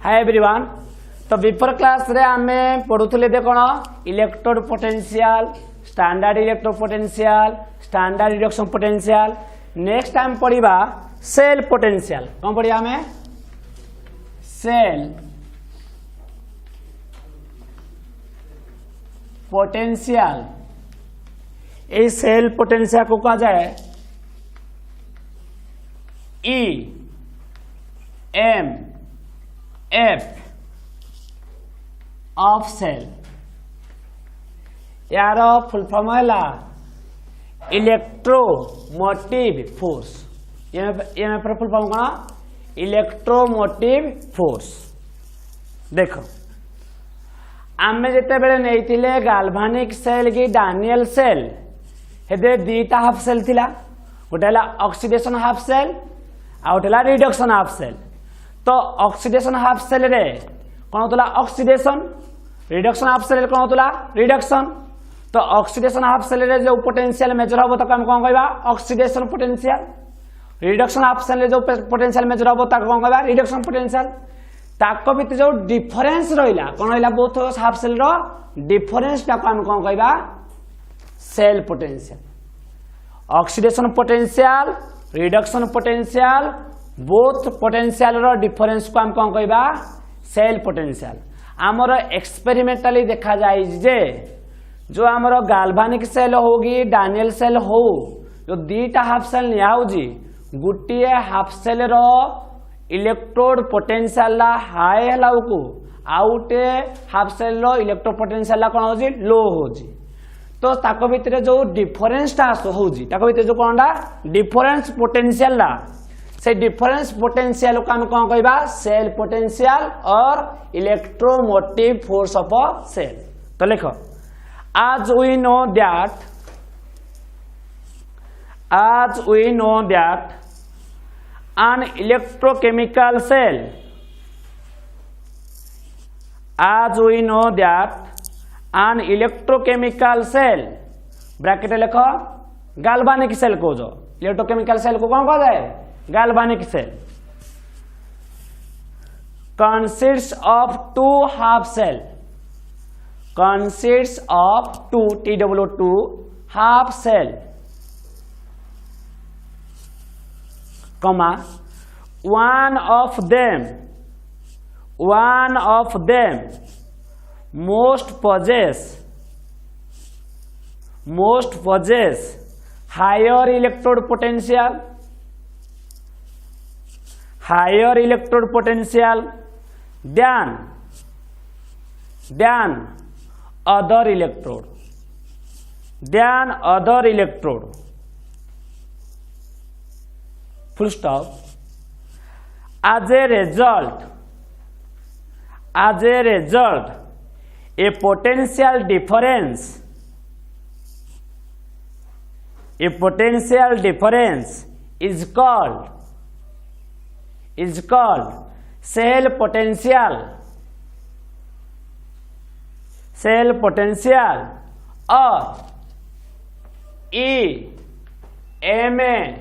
हाय everyone. तो before class रे आमे पढुथले दे कोन electrode potential, standard electrode potential, standard reduction potential. Next time पढ़िबा सेल पोटेंशियल। कोन पढ़िया हमें सेल पोटेंशियल। ए सेल पोटेंशियल को कहा जाए E M F of cell. यार फुल फॉर्म है इलेक्ट्रोमोटिव फोर्स। ये फुल फॉर्म कौन इलेक्ट्रोमोटिव फोर्स। देख आमे जिते बेले नहीं गाल्भानिक सेल की डानियल सेल हेदे दीटा हाफ सेल थिला। गोटे ऑक्सीडेशन हाफ सेल आ गोटे रिडक्शन हाफ सेल। तो ऑक्सीडेशन हाफ सेल रे कौन होता ऑक्सीडेशन, रिडक्शन हाफ सेल कौन होता रिडक्शन। तो ऑक्सीडेशन हाफ सेल रे जो पोटेंशियल मेजर हम तो कौन कहबा oxidation potential. Reduction half cell रे जो पोटेंशियल मेजर हम तो कौन कहबा रिडक्शन पोटेंशियल। ताको भितर जो डिफरेंस रहिला कौन रहिला बोथ हाफ सेल रो डिफरेंस ता हम कौन कहबा cell potential. Oxidation potential, reduction potential, both potential रो डिफरेंस को हम कौन कहबा सेल पोटेंशियल। आमर एक्सपेरिमेंटली देखा जाए जे जो आमर गाल्भानिक सेल होगी डानियल सेल हो जो दीटा हाफ सेल निया होजी गुटिए हाफ सेल रो इलेक्ट्रोड पोटेंशियल हाई हला को आउटे हाफ सेल रो इलेक्ट्रोड पोटेंशियल कौन होजी लो होजी। तो ताको भितर जो डिफरेंस टा होजी ताको भितर जो कोनडा डिफरेंस पोटेंशियल ला से डिफरेंस पोटेंशियल को हम कौन कहबा सेल पोटेंशियल और electromotive force of a cell. तो लिखो as we know that an electrochemical cell, as we know that an electrochemical cell bracket लिखो गाल्वानिक सेल को जो इलेक्ट्रोकेमिकल सेल को कौन कहा जाए गाल्वानिक cell consists of two half cell, consists of two half cell, comma one of them most possess higher electrode potential than other electrode full stop। as a result a potential difference is called cell potential or EMF।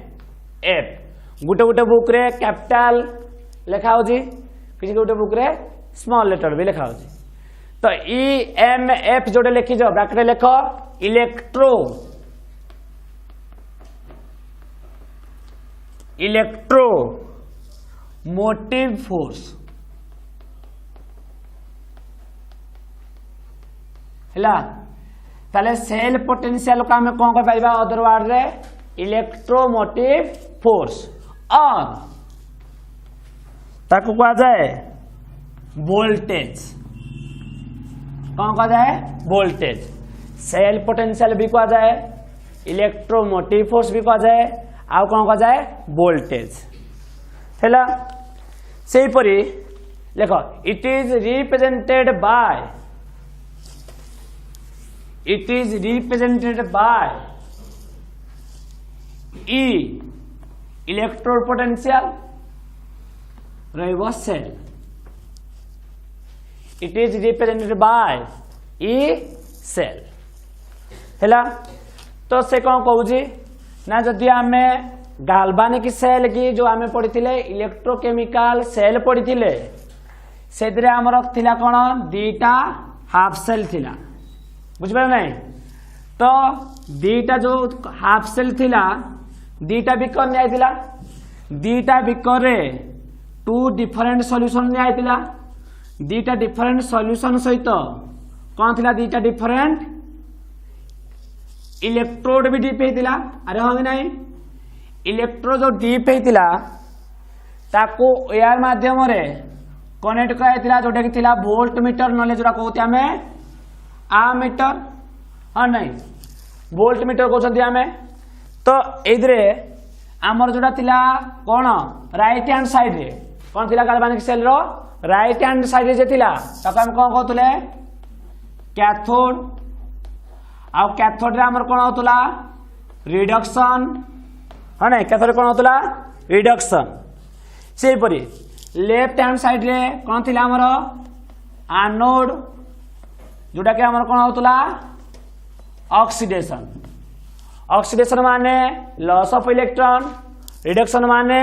Gute Gute book रे capital लिखा होजी किसी गुटे book रे small letter भी लिखा होजी। तो EMF जोड़े लिखी जो ब्रैकेट लिखो इलेक्ट्रोमोटिव फोर्स हैला। ताले सेल पोटेंशियल को हमें कौन कह पाइबा अदर वर्ड रे इलेक्ट्रोमोटिव फोर्स और ताको कहा जाए वोल्टेज। कौन कहा जाए वोल्टेज। सेल पोटेंशियल भी कहा जाए, इलेक्ट्रोमोटिव फोर्स भी कहा जाए, आउ कौन कहा जाए वोल्टेज हैला। सेही परी देखो it is represented by E electrode potential रहिबो cell. It is represented by E cell हैला। तो से कौन कहूँ ना जदि आम गाल्वानिक सेल की जो आम पढ़ी इलेक्ट्रोकेमिकल सेल पढ़ी से आमर थिला कौन दीटा हाफ सेल थिला बुझिपार नहीं तो दीटा जो हाफ सेल थिला दीटा बिकर निया दीटा बिकर रे टू डिफरेंट सॉल्यूशन निया दीटा डिफरेंट सॉल्यूशन सहित कौन थिला दीटा डिफरेंट इलेक्ट्रोड भी डीप होता अरे हाँ कि नहीं इलेक्ट्रोड जो डीप होता ताको एयर माध्यम कनेक्ट कराइला जोटा कि वोल्ट मीटर ना जो कहते आम आमीटर हाँ नहीं वोल्ट मीटर कहते आम तो ये आमर जोटा थिला कौन राइट हैंड साइड रे कौन थिला गाल्वानिक cell row right hand side रे जे थिला ताको हम कौन कहतुले कैथोड आ कैथोड रे आमर कौन होतुला रिडक्शन हाँ नहीं कैथोड कौन होतुला रिडक्शन से परी लेफ्ट हैंड साइड रे कौन थिला आमर एनोड जोटा कि आमर कौन होतुला ऑक्सीडेशन ऑक्सीडेशन माने लॉस ऑफ इलेक्ट्रॉन रिडक्शन माने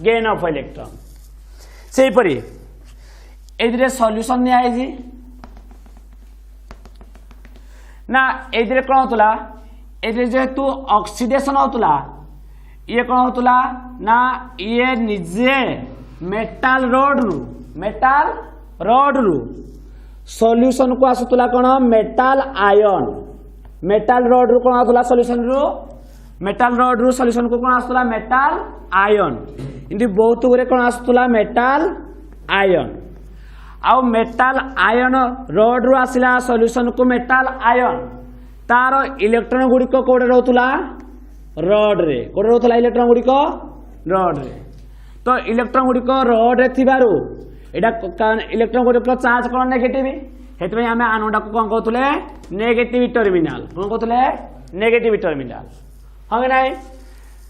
गेन ऑफ इलेक्ट्रॉन से परी ए सॉल्यूशन निया ना ए कौन होतुला ए जेहेतु ऑक्सीडेशन होतुला ये कौन होतुला ना ये निजे मेटाल रोड रु सॉल्यूशन को आसुतुला कौन मेटाल आयन मेटाल रोड रु कौन आसुतुला सॉल्यूशन रु मेटाल रोड रु सॉल्यूशन को कौन आसुतुला मेटाल आयन इनती बहुत गुरे कौन आसुतुला मेटाल आयन आउ मेटाल आयन रोड रु आसिला सॉल्यूशन को मेटाल आयन तार इलेक्ट्रॉन गुड़िक कोड़े रोतुला रड रे कोड़े रोतुला इलेक्ट्रॉन गुड़िक रड रे तो इलेक्ट्रॉन गुड़िक रड रे थिबारु एडा इलेक्ट्रॉन गुड़िक चार्ज कौन नेगेटिव हेतु आम आनोडा को कौन कहते नेगेटिव टर्मिनाल कौन कहते नेगेटिव टर्मिनाल हाँ कि नहीं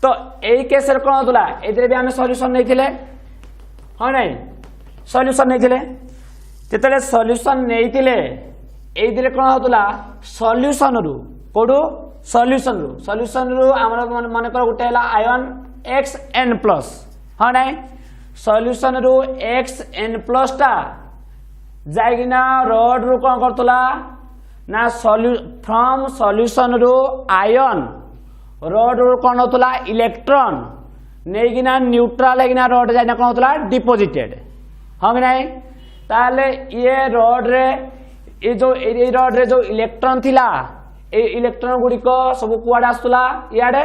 तो यही केस कौन होता ये आम सॉल्यूशन नहीं हाँ नहीं सॉल्यूशन नहीं जिते सॉल्यूशन नहीं कौन होता सॉल्यूशन रु कौटू सॉल्यूशन रु आम मन कर गोटे आयन XN+ हाँ नहीं सॉल्यूशन रु XN+ टा जाइना रड रु कौन करतला ना फ्रॉम सॉल्यूशन रु आयन रड रु कौन होतला इलेक्ट्रॉन नेगिना न्यूट्रल हेगिना रड जाइना कौन होतला डिपोजिटेड हाँ कि नहीं ताले ये रड रे ये रड रे जो इलेक्ट्रॉन थिला ए इलेक्ट्रॉन गुड़िक सब कुआडे आसुला इयाडे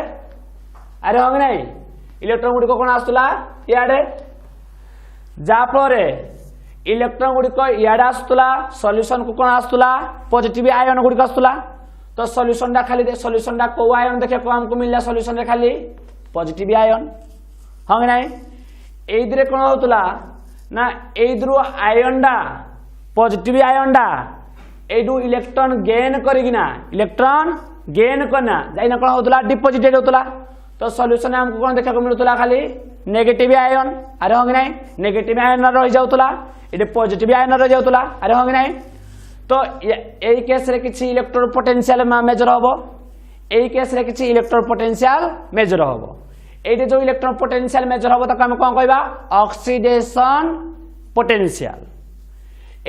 अरे हाँ कि नहीं इलेक्ट्रॉन गुड़िक कौन आसुला इयाडे जाफल इलेक्ट्रॉन गुड़िक इयाडे आसुला सॉल्यूशन को कौन आसुला पॉजिटिव आयन गुड़िक आसुला तो सॉल्यूशन खाली सॉल्यूशन को आयन देखिए हमको मिलला सॉल्यूशन रे खाली पॉजिटिव आयन हाँ कि नहीं एइदरे कौन होतुला ना एइदरु आयन डा पॉजिटिव आयन डा एडू इलेक्ट्रॉन गेन करिगिना इलेक्ट्रॉन गेन करना जाइना कौन होतुला डिपोजिटेड होतुला तो सॉल्यूशन हमको कौन देखा मिलुतुला खाली नेगेटिव आयन अरे हाँ कि नहीं नेगेटिव आयन रही जाउतुला ये पॉजिटिव आयन रही जाउतुला अरे हाँ कि नहीं तो यही केस रे किछि इलेक्ट्रोड पोटेंशियल मेजर हबो यही केस रे किछि इलेक्ट्रोड पोटेंशियल मेजर हबो एटे जो इलेक्ट्रोड पोटेंशियल मेजर हबो त हम कोन कहबा ऑक्सीडेशन पोटेंशियल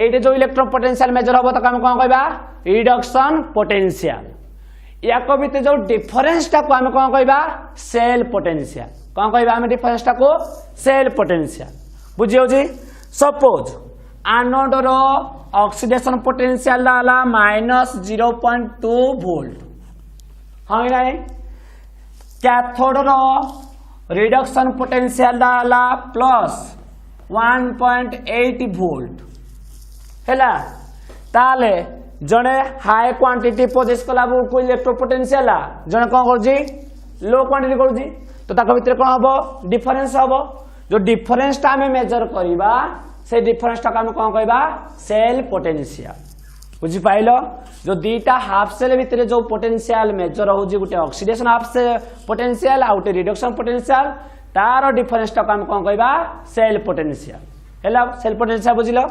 एटे जो इलेक्ट्रोड पोटेंशियल मेजर हबो त हम कोन कहबा रिडक्शन पोटेंशियल याको भितर जो डिफरेंस टा को हम कोन कहबा सेल पोटेंशियल कोन कहबा हम डिफरेंस टा को सेल पोटेंशियल बुझियो जी सपोज एनोड रो ऑक्सीडेशन पोटेंशियल डाला -0.2 वोल्ट हाँ कि नहीं कैथोड रो रिडक्शन पोटेंशियल डाला +1.8 वोल्ट हैला ताले जने हाई क्वांटिटी पोजेस कला को इलेक्ट्रो पोटेंशियल जने कोन करजी लो क्वांटिटी करजी तो ताको भीतर कोन हबो डिफरेंस हबो जो डिफरेंस टा हमें मेजर करिबा से डिफरेंस टा हम कौन कहबा सेल पोटेंशियल बुझी पाइलो जो दीटा हाफ सेल भितर जो पोटेंशियल मेजर होजी गुटे ऑक्सीडेशन हाफ से पोटेंशियल आ गुटे रिडक्शन पोटेंशियल तार डिफरेंस टा हम कौन कहबा सेल पोटेंशियल हैला सेल पोटेंशियल बुझिलो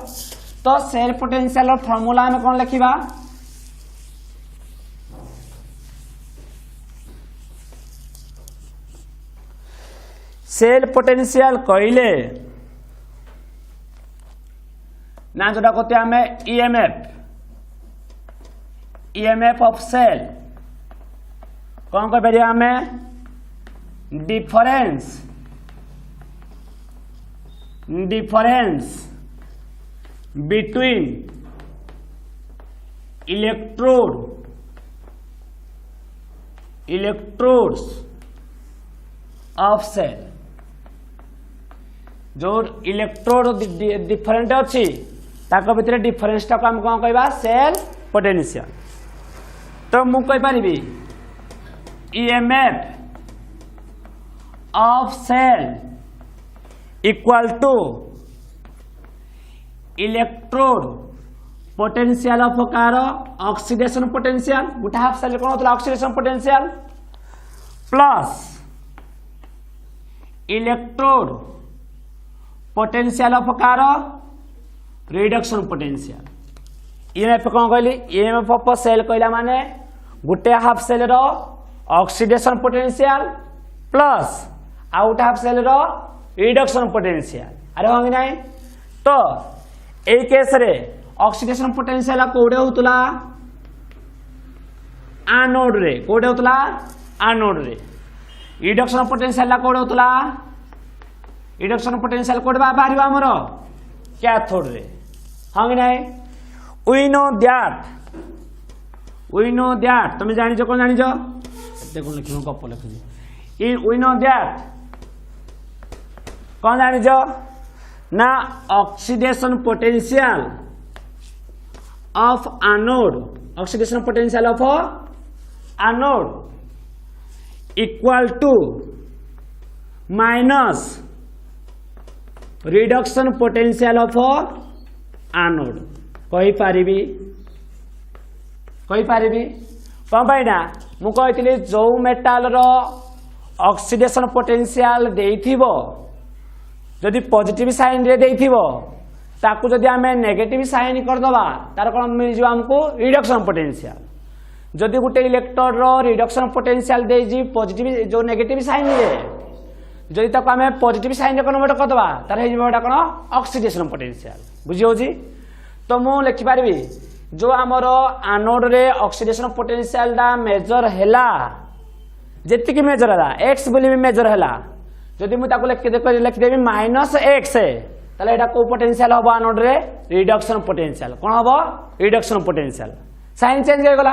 तो सेल पोटेंशियल रो फार्मूला हम कौन लिखिबा सेल पोटेंशियल कहले ना जोटा कहते आम ईएमएफ ऑफ सेल कौन कर पार आम difference between electrodes of cell जो इलेक्ट्रोड डिफरेंट अच्छी ताक भितर डिफरेंस टाक आम कौन कहवा सेल पोटेंशियल तो मुझे पारि EMF of cell equal to electrode potential of कार ऑक्सीडेशन पोटेंशियल गोटे हाफ सेल कौन होता oxidation potential plus electrode potential of कार रिडक्शन पोटेंशियल ईएमएफ कौन कहली ईएमएफ ऑफ सेल कहला माने गोटे हाफ सेल रो ऑक्सीडेशन पोटेंशियल प्लस आउ गोटे हाफ सेल रो रिडक्शन पोटेंशियल अरे हाँ कि नहीं तो ए केस रे ऑक्सीडेशन पोटेंशियल कोडे होतला एनोड रे कोडे होतला एनोड रे रिडक्शन पोटेंशियल कोडे होतला रिडक्शन पोटेंशियल कोड बाहर आमर कैथोड रे हाँ कि नहीं वी नो दैट तुम जान कौन जान देखो लिख गप लिखुची वी नो दैट कौन जान ना oxidation potential of anode oxidation potential of anode equal to minus reduction potential of anode कही पारिबी कौन पाइना मु कही जो मेटाल रो ऑक्सीडेशन पोटेंशियल देइथिबो जदि पॉजिटिव साइन रे देइथिबो ताकू जदि आमे नेगेटिव साइन कर दबा तार कोन मिल जो हमको रिडक्शन पोटेंशियल जदि गुटे इलेक्ट्रोड रो रिडक्शन पोटेंशियल दे जी पॉजिटिव जो नेगेटिव साइन रे जदि ताको आमे पॉजिटिव साइन रे कन्वर्ट कर दबा तार हे जेबा कोन ऑक्सीडेशन पोटेंशियल बुझियो जी तो मु लिखि पारबी जो हमर एनोड रे ऑक्सीडेशन पोटेंशियल दा मेजर हैला जेति कि मेजर हैला x बोली भी मेजर हैला जदि मु ताको लिख देबी -x ताले एटा को पोटेंशियल हबो एनोड रे रिडक्शन पोटेंशियल कोन हबो रिडक्शन पोटेंशियल साइन चेंज हो गला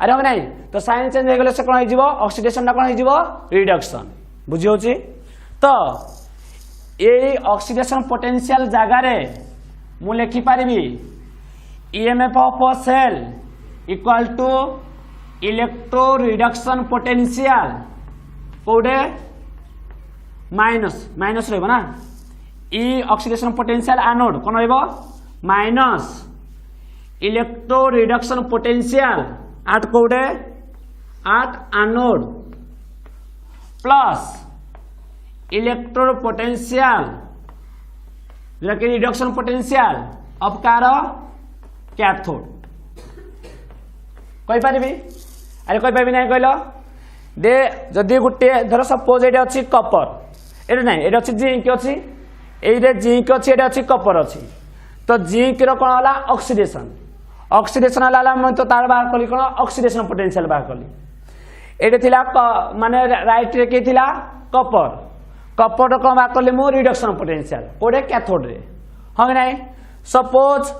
अरे हम नहीं तो साइन चेंज हो गले से कोन हो जिवो ऑक्सीडेशन दा कोन हो जिवो रिडक्शन बुझि होची तो ए ऑक्सीडेशन पोटेंशियल जगह रे मु लिखि पारिबी EMF of cell equal to electro reduction potential cathode minus रहबो ना ई ऑक्सीडेशन पोटेंशियल एनोड कोन रहबो minus electro reduction potential at cathode at anode plus electro potential जो कि रिडक्शन पोटेंशियल ऑफ कार कैथोड कहि पारिबी अरे कहि पारिबी नहीं कहलो दे जदि गुटे धर सपोज एटा अछि कॉपर एटा नहीं एटा अछि जिंक अछि एइरे जिंक अछि एटा अछि कॉपर अछि तो जिंक रो कोन होला ऑक्सीडेशन होला मैं तो तार बाहर कली कोन ऑक्सीडेशन पोटेंशियल बाहर कली एटे थिला माने राइट रे के थिला कॉपर रो कोन बाहर कली मु रिडक्शन पोटेंशियल कोडे कैथोड रे हां नहीं सपोज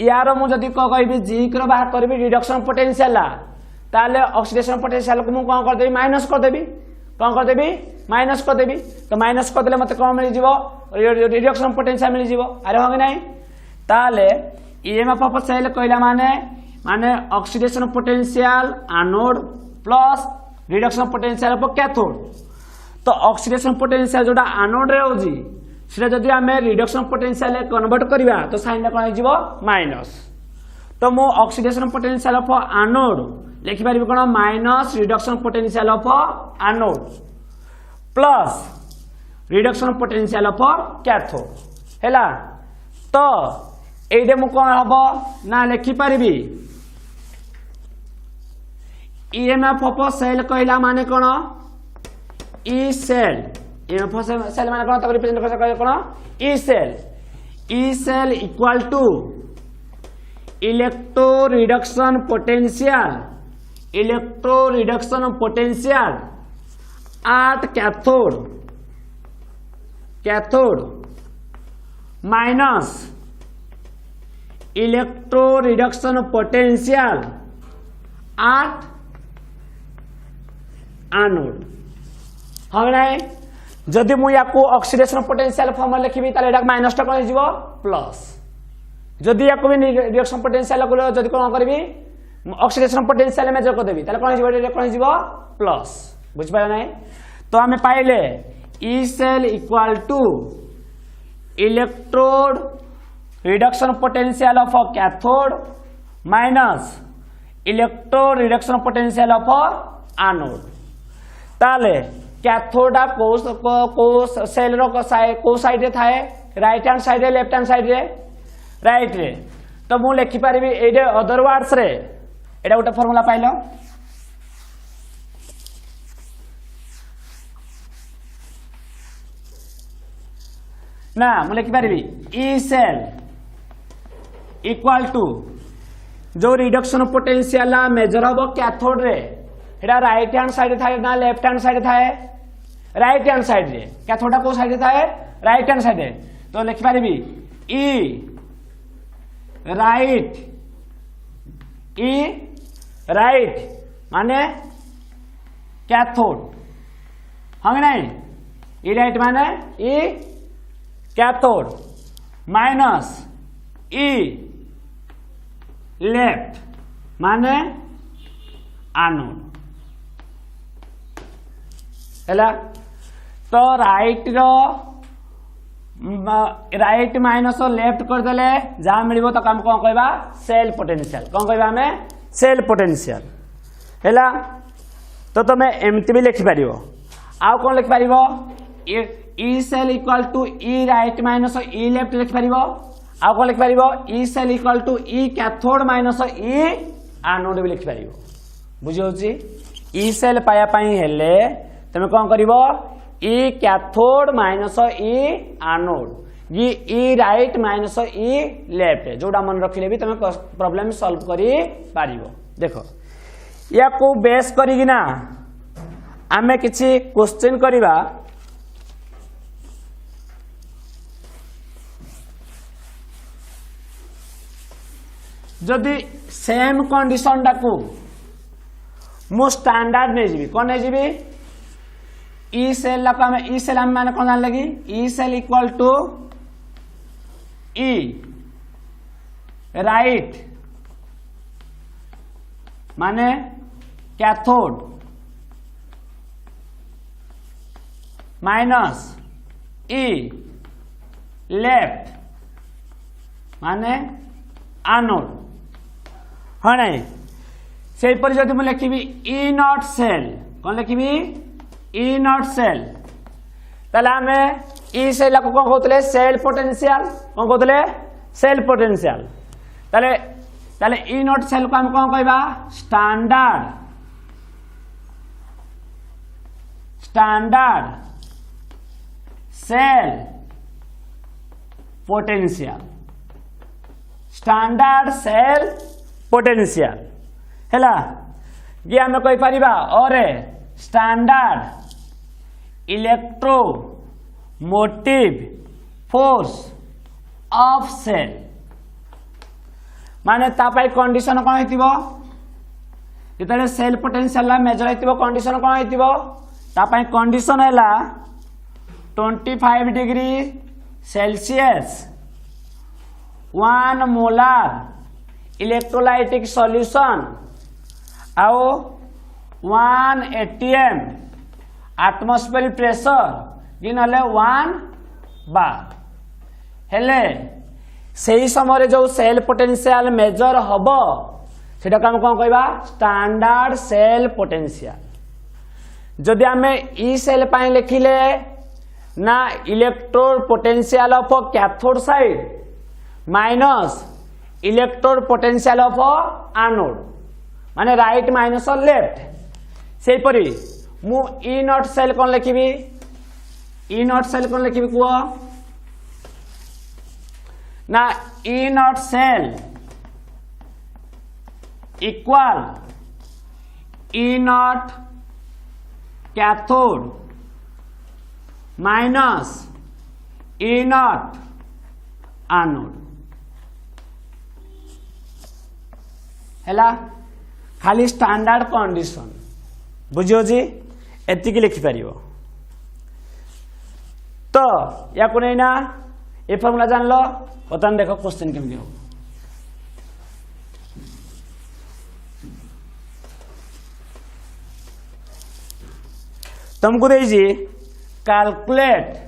यार मु जदि कहबी जिंक रो बाहर करबी रिडक्शन पोटेंशियल ताले ऑक्सीडेशन पोटेंशियल को मु कोन कर देबी माइनस कर देबी तो माइनस कर देले मते कोन मिल जिवो रिडक्शन पोटेंशियल मिल जिवो अरे हो नहीं ताले ईएमएफ ऑफ सेल कहला माने oxidation potential anode plus reduction potential of cathode तो ऑक्सीडेशन पोटेंशियल जोटा एनोड रे होजी सेटा जदि आमे रिडक्शन पोटेंशियल कन्वर्ट करिवा तो साइन कोन हो जिवो माइनस तो मु ऑक्सीडेशन पोटेंशियल ऑफ एनोड लिखि पारिबी कोन minus reduction potential of anode plus reduction potential of cathode हैला तो एइडे मु कोन हबो ना लिखि पारिबी ईएमएफ ऑफ सेल कहला माने कोन E cell EMF of cell माने कोन त रिप्रेजेंट कर कोन E cell E cell equal to electro reduction potential at cathode minus electro reduction potential at anode. हम नहीं जदि मु याकू ऑक्सीडेशन पोटेंशियल फॉर्म लिखिबी ताले एटा माइनस टा कोन जीवो प्लस, जदि याकू भी रिडक्शन पोटेंशियल को जदि कोन करबी ऑक्सीडेशन पोटेंशियल मेजर कर देबी ताले कोन जीवो एटा कोन जीवो प्लस। बुझ पाइला नहीं? तो हमें पाइले E cell equal to electrode reduction potential of cathode minus electro reduction potential of anode. ताले कैथोड को सेल रो को साइड रे थाए, राइट हैंड साइड रे लेफ्ट हैंड साइड रे राइट रे। तो मु लिखि पारिबी एडे अदर वर्ड्स रे एडा गोटे फार्मूला पाइलो ना, मु लिखि पारिबी ई सेल इक्वल टू जो रिडक्शन पोटेंशियल मेजर हम कैथोड रे एटा राइट हैंड साइड थाए ना लेफ्ट हैंड साइड थाए, राइट हैंड साइड रे कैथोड को साइड थाए राइट हैंड साइड रे। तो लिखि पारिबी ई राइट माने कैथोड, हम नहीं ई राइट माने ई कैथोड माइनस ई लेफ्ट माने एनोड हैला। तो राइट माइनस लेफ्ट करदेले जहाँ मिलिबो तो काम कौन कहबा सेल पोटेंशियल, कौन कहबा हमें सेल पोटेंशियल हैला। तो तमे एमती भी लिखि पारिबो, आउ कौन लिखि पारिबो E cell equal to E right minus E left लिखि पारिबो, आउ कौन लिखि पारिबो E cell equal to E cathode minus E anode भी लिखि पारिबो। बुझि होची ई सेल पाया पई हेले तमे कौन करिवो ई कैथोड माइनस ई एनोड ये ई राइट माइनस ई लेफ्ट जोड़ा मन रखिले भी तमे प्रॉब्लम सॉल्व करि पारिबो। देखो या को बेस करी ना आमे किछि क्वेश्चन करिबा। जदि सेम कंडीशन डाकू मु स्टैंडर्ड नहीं जीवी कौन नहीं जीवी ई सेल ला को ई सेल हम माने कौन जान लगी E cell equal to E right माने कैथोड माइनस ई लेफ्ट माने एनोड। हाँ नहीं से पर जब मुझे लिखी ई नॉट सेल कौन लिखी ई नॉट सेल ताले हमें ई सेल को कौन कहते सेल पोटेंशियल कौन कहते सेल पोटेंशियल ताले ताले ई नॉट सेल को हम कौन कहबा standard cell potential standard cell potential हैला ये हमें कहि परिबा और standard electromotive force of cell माने तापाई कंडीशन कौन हेतिबो जेतले सेल पोटेंशियल ला मेजर हेतिबो कंडीशन कौन हेतिबो तापाई कंडीशन हैला 25 degree Celsius 1 molar electrolytic solution आओ 1 atm एटमॉस्फेरिक प्रेशर दिन हले 1 बार हेले सही समय जो सेल पोटेंशियल मेजर हबो सेटा हम कौन कहबा स्टैंडर्ड सेल पोटेंशियल। जदि आमे ई सेल पाई लिखिले ना electrode potential of cathode side minus electrode potential of anode माने राइट माइनस लेफ्ट से परी मु ई नॉट सेल कौन लिखिबी ई नॉट सेल कौन लिखिबी कुओ ना E naught cell equal E naught cathode minus E naught anode हैला खाली स्टैंडर्ड कंडीशन बुझियो जी एतिकी लिखि परियो तो या को नहीं ना ये फॉर्मूला जान लो बतन देखो क्वेश्चन केमती हो तुमको दीजिए calculate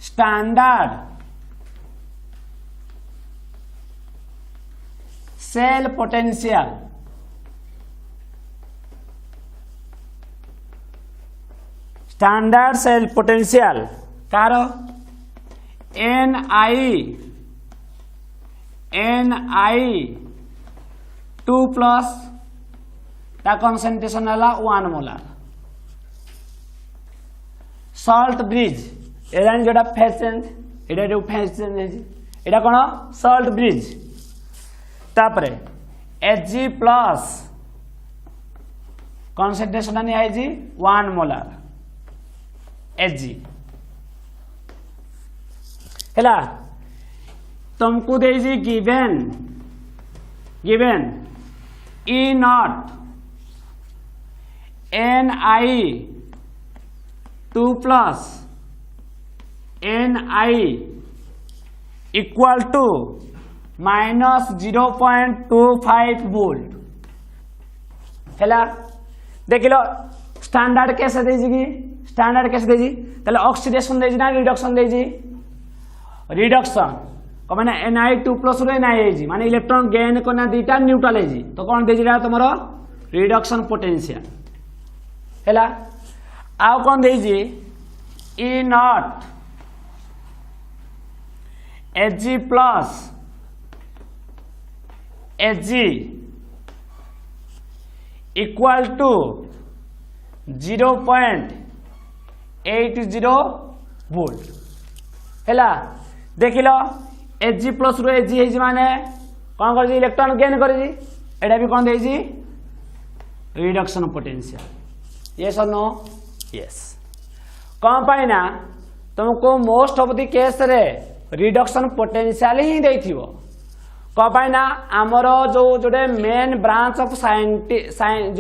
standard cell potential standard cell potential कार ni 2 प्लस ता कंसंट्रेशन है 1 मोलार सॉल्ट ब्रिज एरान जोड़ा फेज चेंज एडा जो फेज चेंज है एडा कोन सॉल्ट ब्रिज तापरे Hg प्लस कंसंट्रेशन नहीं है जी 1 मोलार Hg हैला तुमको दे जी given E naught Ni 2 plus Ni equal to minus 0.25 volt हैला देख लो स्टैंडर्ड कैसे देजी स्टैंडर्ड कैसे देजी ताले ऑक्सीडेशन देजी ना रिडक्शन देजी रिडक्शन कमाने Ni 2 प्लस रे Ni माने इलेक्ट्रॉन गेन करना दीटा न्यूट्रल है तो कौन देजी रहा तुमरो रिडक्शन पोटेंशियल हैला आउ कौन देजी E naught Hg plus Hg equal to 0.80 volt हैला देख लो Hg प्लस रो Hg है माने कौन कर इलेक्ट्रॉन गेन कर एटा भी कौन दे रिडक्शन पोटेंशियल यस और नो यस कौन पाई ना तुमको मोस्ट ऑफ द केस रे रिडक्शन पोटेंशियल ही देथिबो कौन पाई ना आमर जो जोटे मेन ब्रांच ऑफ जो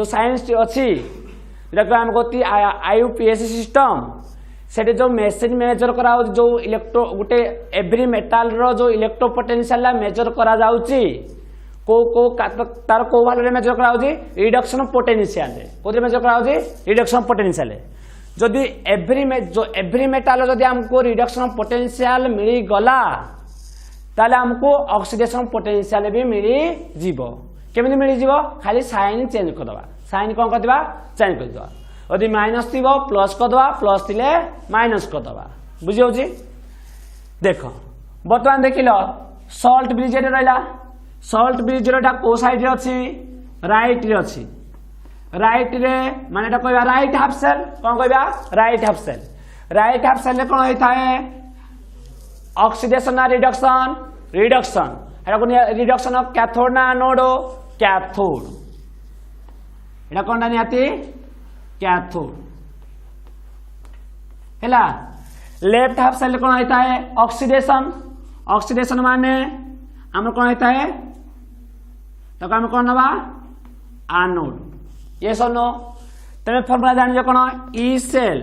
साइंस अच्छी जोटा आम कहती IUPAC सिस्टम से जो मेसिन मेजर करा जो इलेक्ट्रो गोटे एवरी मेटाल रो जो इलेक्ट्रो पोटेंशियल मेजर करा जाउची को तार को वाले मेजर करा रिडक्शन पोटेंशियल कोदे मेजर करा रिडक्शन पोटेंशियल जदि एवरी मेटाल जदि हमको रिडक्शन पोटेंशियल मिली गला ताले हमको ऑक्सीडेशन पोटेंशियल भी मिली जीवो केमिति मिली जीवो खाली साइन चेंज करदवा साइन कोन करदवा चेंज करदवा यदि माइनस थी प्लस करदवा प्लस थिले माइनस करदवा बुझी होची देखो बर्तमान देखिलो सॉल्ट ब्रिज रे रहला सॉल्ट ब्रिज रे को साइड रे अछि राइट रे अछि राइट रे माने एटा कहबा राइट हाफ सेल कोन कहबा राइट हाफ सेल रे कोन होई थाए ऑक्सीडेशन ना reduction reduction Etah cone reduction of cathode ना एनोड कैथोड एटा कोन ना नियाती कैथोड हैला लेफ्ट हाफ सेल कोन होता है ऑक्सीडेशन माने हम कोन होता है तो हम कोन नबा एनोड यस और नो तमे फार्मूला जान जो कोन ई सेल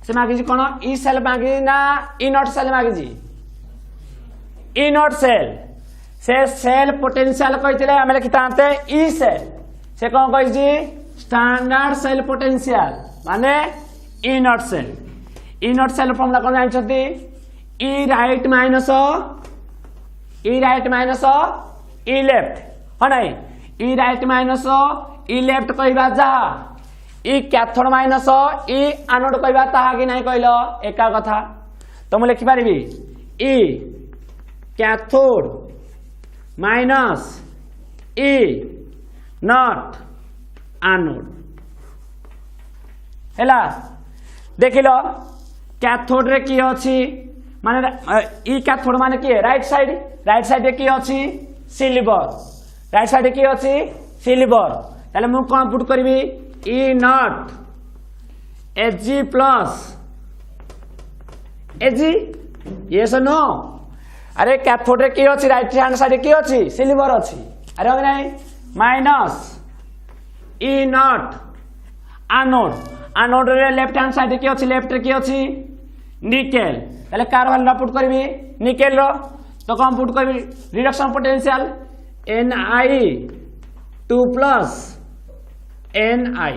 से मागी जी कोन ई सेल मागी ना ई नॉट सेल मागी जी ई नॉट सेल से सेल पोटेंशियल कहितले हम लिखतांते ई सेल से कोन कहि जी स्टैंडर्ड सेल पोटेंशियल माने ई नॉट सेल फॉर्मूला कोन जानछथि E right minus E left ह नै E right minus E left कहबा जा E cathode minus E anode कहबा ताहा कि नै कहलो एका कथा तो म लिखि पारिबी E cathode minus E naught anode हैला देखिलो कैथोड रे की अछि माने ई कैथोड माने की राइट साइड रे की अछि सिल्वर राइट साइड रे की अछि सिल्वर ताले मु कोन पुट करबी E naught Hg plus Ag yes no अरे कैथोड रे की अछि राइट हैंड साइड रे की अछि सिल्वर अछि अरे हो नाही माइनस ई नॉट आनोड रे लेफ्ट हैंड साइड रे की अछि लेफ्ट रे की अछि निकेल ताले कार वैल्यू पुट करबी निकेल रो तो कम पुट करबी reduction potential Ni 2 plus Ni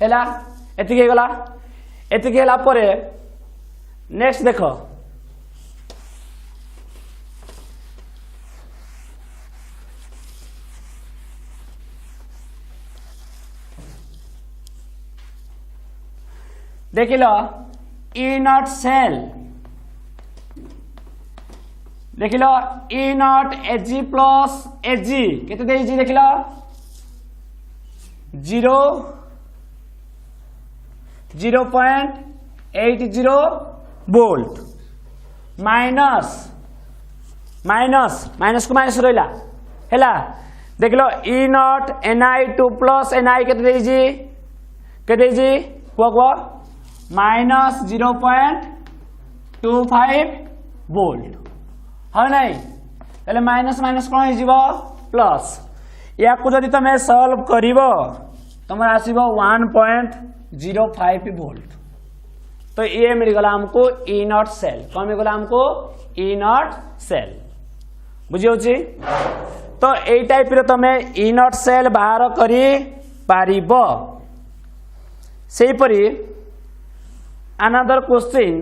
हैला एति के गला एति के हला परे नेक्स्ट देखो देखिलो ई नॉट सेल देखिलो E naught Ag plus Ag केते देइछि देखिलो 0.80 वोल्ट माइनस को माइनस रहिला हैला देखिलो E naught Ni2 plus Ni केते देइछि को माइनस 0.25 वोल्ट हाँ नहीं ताले माइनस कौन हो प्लस या को जदि तमे सॉल्व करिवो तमर आसीबो 1.05 वोल्ट तो ये मिल गला हमको ई नॉट सेल कौन मिल गला हमको ई नॉट सेल बुझियो छी तो ए टाइप रे तमे ई नॉट सेल बाहर करी पारिबो सेही परी another question